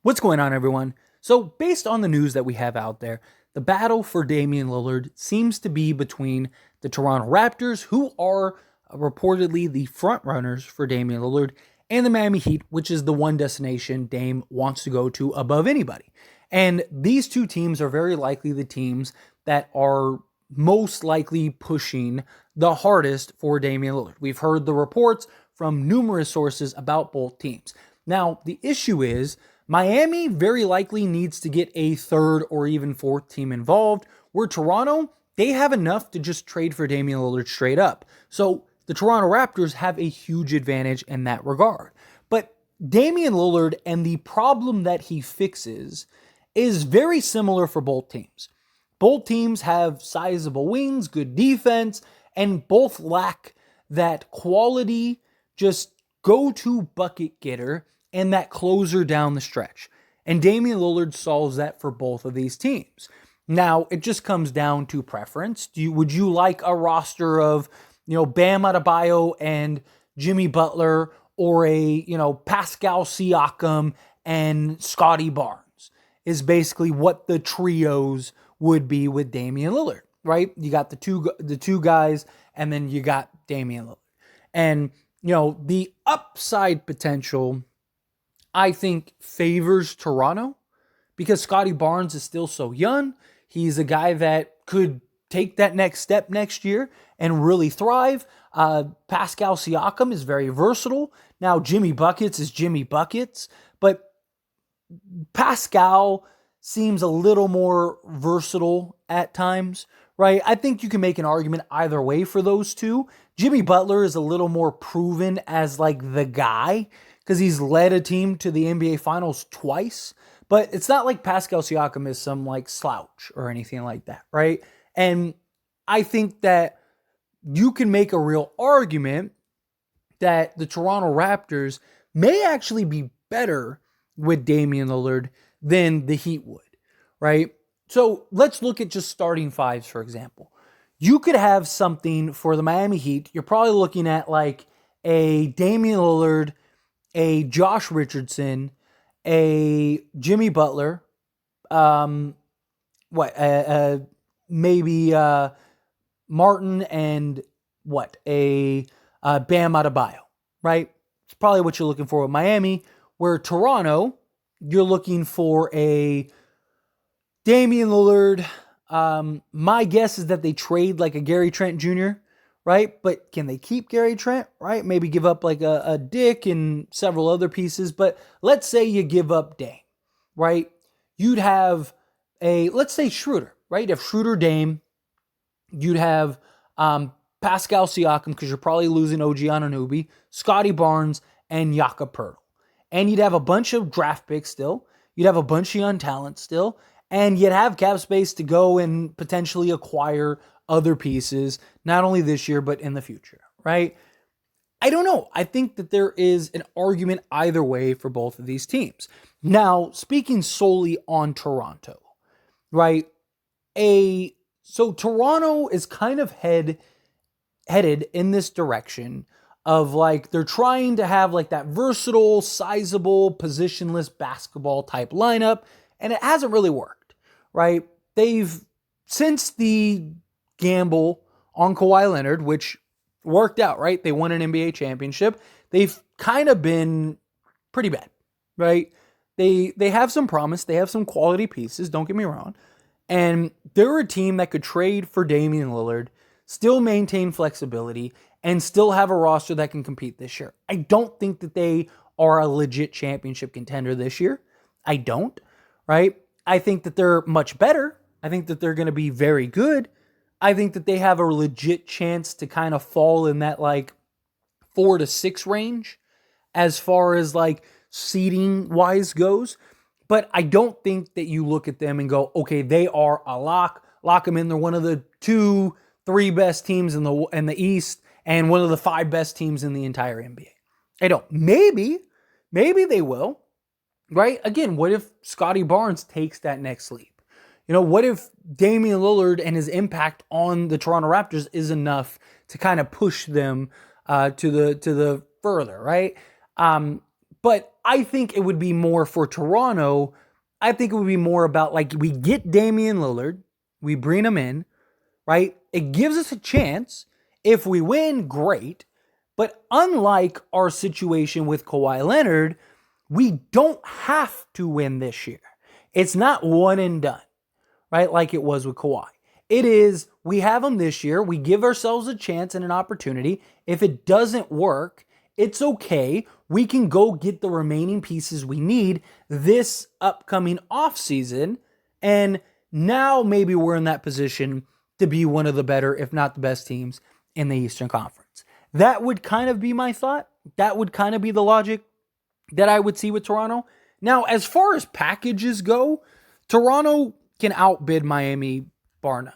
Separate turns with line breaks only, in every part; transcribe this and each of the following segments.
What's going on, everyone? So, based on the news that we have out there, the battle for Damian Lillard seems to be between the Toronto Raptors, who are reportedly the front runners for Damian Lillard, and the Miami Heat, which is the one destination Dame wants to go to above anybody. And these two teams are very likely the teams that are most likely pushing the hardest for Damian Lillard. We've heard the reports from numerous sources about both teams. Now, the issue is Miami very likely needs to get a third or even fourth team involved, where Toronto, they have enough to just trade for Damian Lillard straight up. So the Toronto Raptors have a huge advantage in that regard. But Damian Lillard and the problem that he fixes is very similar for both teams. Both teams have sizable wings, good defense, and both lack that quality, just go-to bucket getter and that closer down the stretch. And Damian Lillard solves that for both of these teams. Now, it just comes down to preference. Would you like a roster of, Bam Adebayo and Jimmy Butler, or Pascal Siakam and Scotty Barnes? Is basically what the trios would be with Damian Lillard, right? You got the two guys, and then you got Damian Lillard. And, the upside potential, I think, favors Toronto because Scotty Barnes is still so young. He's a guy that could take that next step next year and really thrive. Pascal Siakam is very versatile. Now, Jimmy Buckets is Jimmy Buckets, but Pascal seems a little more versatile at times, right? I think you can make an argument either way for those two. Jimmy Butler is a little more proven as like the guy because he's led a team to the NBA Finals twice, but it's not like Pascal Siakam is some like slouch or anything like that, right? And I think that you can make a real argument that the Toronto Raptors may actually be better with Damian Lillard than the Heat would, right? So let's look at just starting fives, for example. You could have something for the Miami Heat. You're probably looking at like a Damian Lillard, a Josh Richardson, a Jimmy Butler, maybe Martin and a Bam Adebayo, right? It's probably what you're looking for with Miami. Where Toronto, you're looking for a Damian Lillard. My guess is that they trade like a Gary Trent Jr., right? But can they keep Gary Trent, right? Maybe give up like a Dick and several other pieces. But let's say you give up Dame, right? You'd have let's say Schroeder, right? You'd have Schroeder, Dame. You'd have Pascal Siakam because you're probably losing OG Anunoby, Scotty Barnes, and Jakob Poeltl. And you'd have a bunch of draft picks still. You'd have a bunch of young talent still. And you'd have cap space to go and potentially acquire other pieces, not only this year, but in the future, right? I don't know. I think that there is an argument either way for both of these teams. Now, speaking solely on Toronto, right? So Toronto is kind of headed in this direction of like they're trying to have like that versatile, sizable, positionless basketball type lineup, and it hasn't really worked, right? They've, since the gamble on Kawhi Leonard, which worked out, right? They won an NBA championship. They've kind of been pretty bad, right? They have some promise. They have some quality pieces, don't get me wrong. And they're a team that could trade for Damian Lillard, still maintain flexibility, and still have a roster that can compete this year. I don't think that they are a legit championship contender this year. I don't, right? I think that they're much better. I think that they're going to be very good. I think that they have a legit chance to kind of fall in that like 4 to 6 range as far as like seeding wise goes. But I don't think that you look at them and go, okay, they are a lock them in. They're one of the 2-3 best teams in the East and one of the 5 best teams in the entire NBA. I don't. Maybe they will, right? Again, what if Scotty Barnes takes that next leap? What if Damian Lillard and his impact on the Toronto Raptors is enough to kind of push them to the further, right? But I think it would be more for Toronto. I think it would be more about like we get Damian Lillard, we bring him in, right? It gives us a chance. If we win, great. But unlike our situation with Kawhi Leonard, we don't have to win this year. It's not one and done, right? Like it was with Kawhi. It is, we have him this year. We give ourselves a chance and an opportunity. If it doesn't work, it's okay. We can go get the remaining pieces we need this upcoming offseason. And now maybe we're in that position to be one of the better, if not the best teams in the Eastern Conference. That would kind of be my thought. That would kind of be the logic that I would see with Toronto. Now, as far as packages go, Toronto can outbid Miami bar none.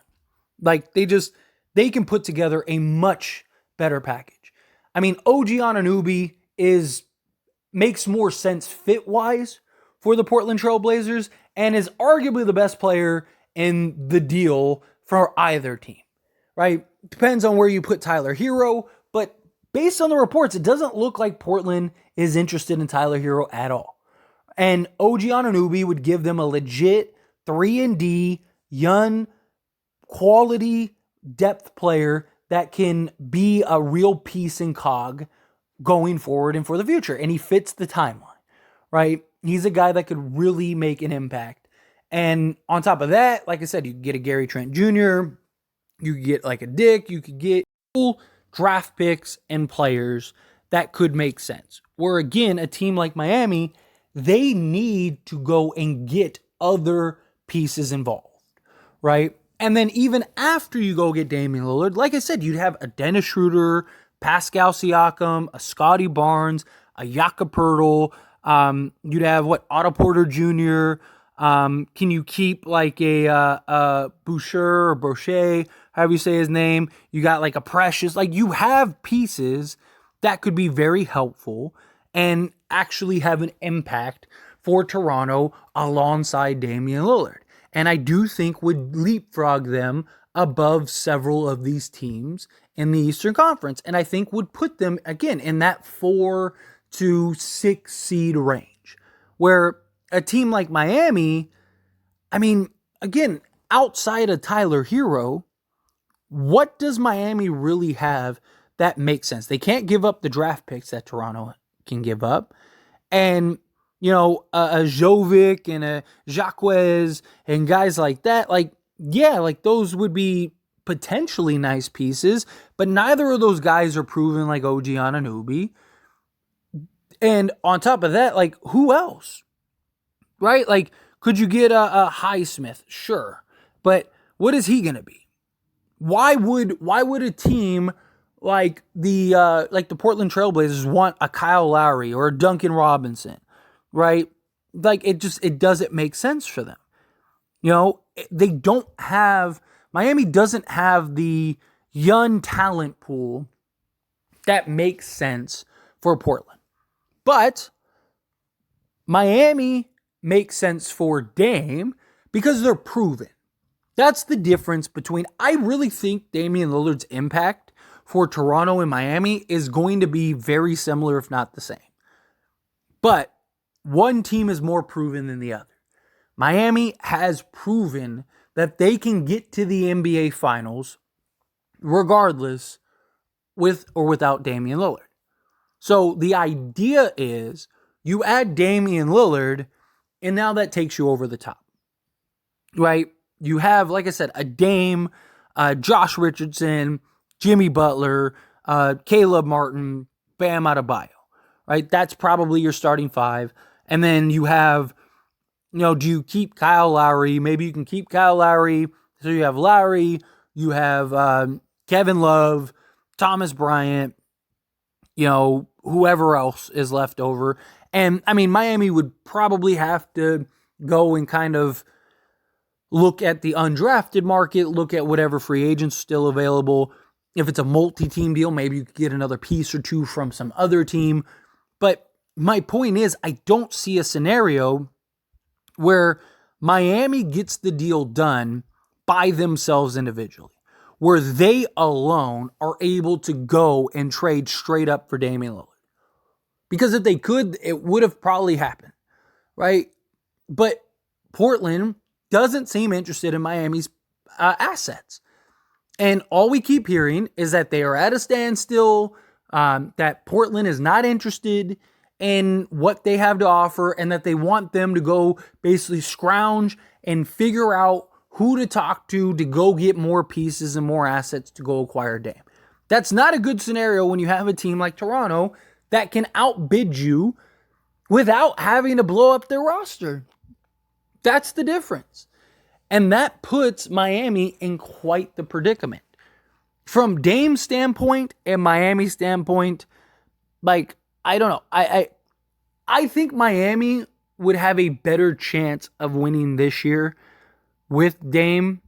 Like they can put together a much better package. I mean, OG Anunoby makes more sense fit-wise for the Portland Trail Blazers and is arguably the best player in the deal for either team, right? Depends on where you put Tyler Hero, but based on the reports, it doesn't look like Portland is interested in Tyler Hero at all. And OG Anunoby would give them a legit 3-and-D, young, quality depth player that can be a real piece and cog going forward and for the future. And he fits the timeline, right? He's a guy that could really make an impact. And on top of that, like I said, you could get a Gary Trent Jr., you could get like a Dick, you could get full draft picks and players that could make sense. Where again, a team like Miami, they need to go and get other pieces involved, right? And then even after you go get Damian Lillard, like I said, you'd have a Dennis Schroeder, Pascal Siakam, a Scotty Barnes, a Jakob Poeltl. You'd have Otto Porter Jr. Can you keep like a Boucher or Boucher, however you say his name? You got like a Precious. Like you have pieces that could be very helpful and actually have an impact for Toronto alongside Damian Lillard. And I do think would leapfrog them above several of these teams in the Eastern Conference. And I think would put them, again, in that 4 to 6 seed range. Where a team like Miami, I mean, again, outside of Tyler Hero, what does Miami really have that makes sense? They can't give up the draft picks that Toronto can give up. And a Jovic and a Jacquez and guys like that, those would be potentially nice pieces, but neither of those guys are proven like OG Anunoby. And on top of that, who else? Right? Could you get a Highsmith? Sure. But what is he going to be? Why would a team like the Portland Trail Blazers want a Kyle Lowry or a Duncan Robinson? Right? It doesn't make sense for them. Miami doesn't have the young talent pool that makes sense for Portland. But Miami makes sense for Dame because they're proven. That's the difference between, I really think Damian Lillard's impact for Toronto and Miami is going to be very similar, if not the same. But one team is more proven than the other. Miami has proven that they can get to the NBA Finals regardless with or without Damian Lillard. So the idea is you add Damian Lillard and now that takes you over the top, right? You have, like I said, a Dame, Josh Richardson, Jimmy Butler, Caleb Martin, Bam Adebayo, right? That's probably your starting five. And then you have, do you keep Kyle Lowry? Maybe you can keep Kyle Lowry. So you have Lowry, you have Kevin Love, Thomas Bryant, whoever else is left over. And, I mean, Miami would probably have to go and kind of look at the undrafted market, look at whatever free agents still available. If it's a multi-team deal, maybe you could get another piece or two from some other team. But my point is, I don't see a scenario where Miami gets the deal done by themselves individually, where they alone are able to go and trade straight up for Damian Lillard. Because if they could, it would have probably happened, right? But Portland doesn't seem interested in Miami's assets. And all we keep hearing is that they are at a standstill, that Portland is not interested in what they have to offer, and that they want them to go basically scrounge and figure out who to talk to go get more pieces and more assets to go acquire Dame. That's not a good scenario when you have a team like Toronto that can outbid you without having to blow up their roster. That's the difference. And that puts Miami in quite the predicament. From Dame's standpoint and Miami's standpoint, like, I don't know. I think Miami would have a better chance of winning this year with Dame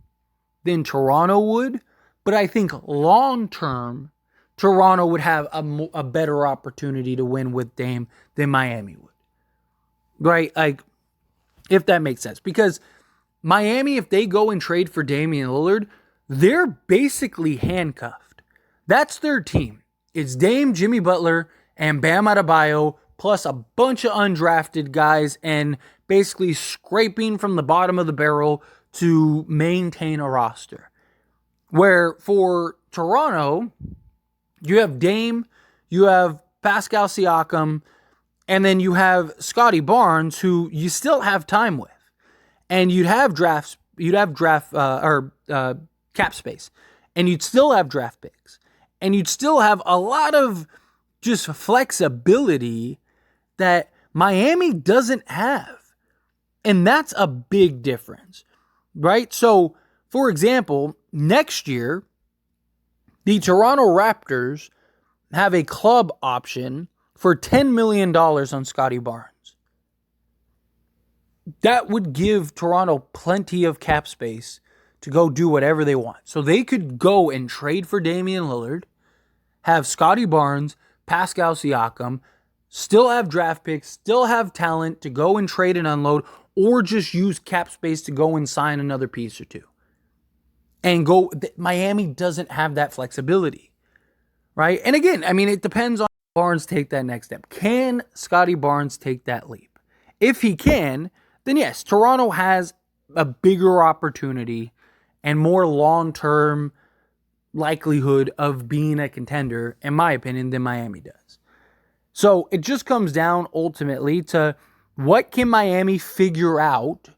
than Toronto would. But I think long term, Toronto would have a better opportunity to win with Dame than Miami would. Right? Like, if that makes sense. Because Miami, if they go and trade for Damian Lillard, they're basically handcuffed. That's their team. It's Dame, Jimmy Butler, and Bam Adebayo, plus a bunch of undrafted guys, and basically scraping from the bottom of the barrel to maintain a roster. Where for Toronto, you have Dame, you have Pascal Siakam, and then you have Scotty Barnes, who you still have time with. And you'd have cap space, and you'd still have draft picks, and you'd still have a lot of just flexibility that Miami doesn't have. And that's a big difference, right? So, for example, next year, the Toronto Raptors have a club option for $10 million on Scotty Barnes. That would give Toronto plenty of cap space to go do whatever they want. So they could go and trade for Damian Lillard, have Scotty Barnes, Pascal Siakam, still have draft picks, still have talent to go and trade and unload, or just use cap space to go and sign another piece or two. And go, Miami doesn't have that flexibility, right? And again, I mean, it depends on Barnes take that next step. Can Scotty Barnes take that leap? If he can, then yes, Toronto has a bigger opportunity and more long-term likelihood of being a contender, in my opinion, than Miami does. So it just comes down ultimately to what can Miami figure out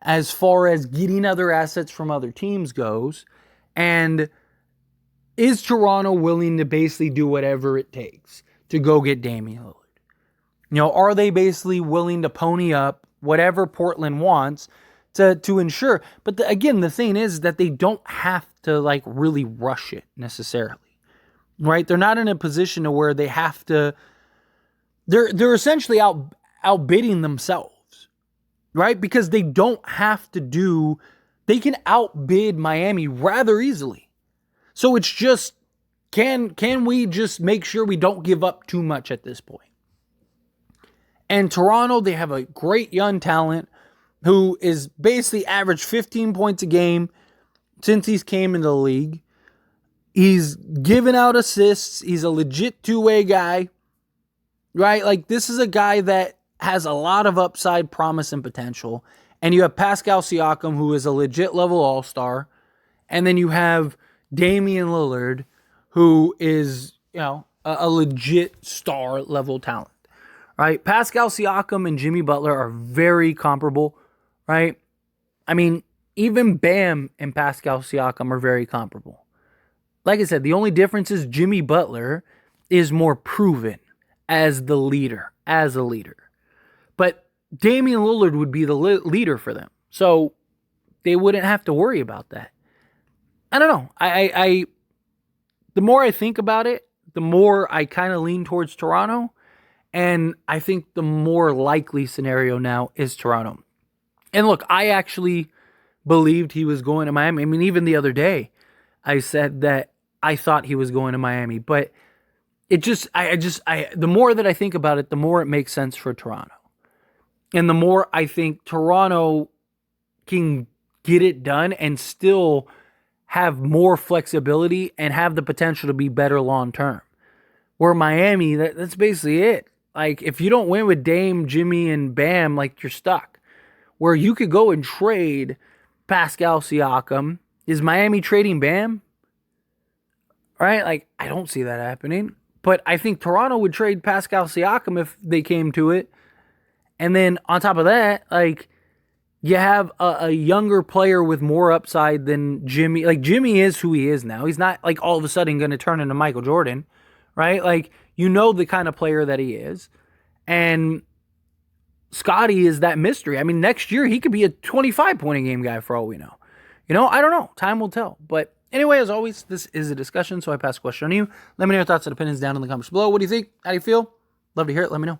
as far as getting other assets from other teams goes, and is Toronto willing to basically do whatever it takes to go get Damian Lillard? You know, are they basically willing to pony up whatever Portland wants to ensure? But again, the thing is that they don't have to like really rush it necessarily, right? They're not in a position to where they have to. They're essentially outbidding themselves, right? Because they don't have to do. They can outbid Miami rather easily. So it's just can we just make sure we don't give up too much at this point? And Toronto, they have a great young talent who is basically averaged 15 points a game since he's came into the league. He's given out assists. He's a legit two-way guy, right? Like, this is a guy that has a lot of upside, promise, and potential. And you have Pascal Siakam, who is a legit level all-star. And then you have Damian Lillard, who is, you know, a legit star level talent. Right? Pascal Siakam and Jimmy Butler are very comparable, right? I mean, even Bam and Pascal Siakam are very comparable. Like I said, the only difference is Jimmy Butler is more proven as a leader. But Damian Lillard would be the leader for them. So they wouldn't have to worry about that. I don't know. I the more I think about it, the more I kind of lean towards Toronto. And I think the more likely scenario now is Toronto. And look, I actually believed he was going to Miami. I mean, even the other day, I said that I thought he was going to Miami. But it the more that I think about it, the more it makes sense for Toronto. And the more I think Toronto can get it done and still have more flexibility and have the potential to be better long term. Where Miami, that's basically it. Like, if you don't win with Dame, Jimmy, and Bam, like, you're stuck. Where you could go and trade Pascal Siakam. Is Miami trading Bam? Right? Like, I don't see that happening. But I think Toronto would trade Pascal Siakam if they came to it. And then on top of that, like, you have a younger player with more upside than Jimmy. Like, Jimmy is who he is now. He's not, like, all of a sudden going to turn into Michael Jordan, right? Like, you know the kind of player that he is. And Scotty is that mystery. I mean, next year, he could be a 25-point-a-game guy for all we know. I don't know. Time will tell. But anyway, as always, this is a discussion, so I pass the question on to you. Let me know your thoughts and opinions down in the comments below. What do you think? How do you feel? Love to hear it. Let me know.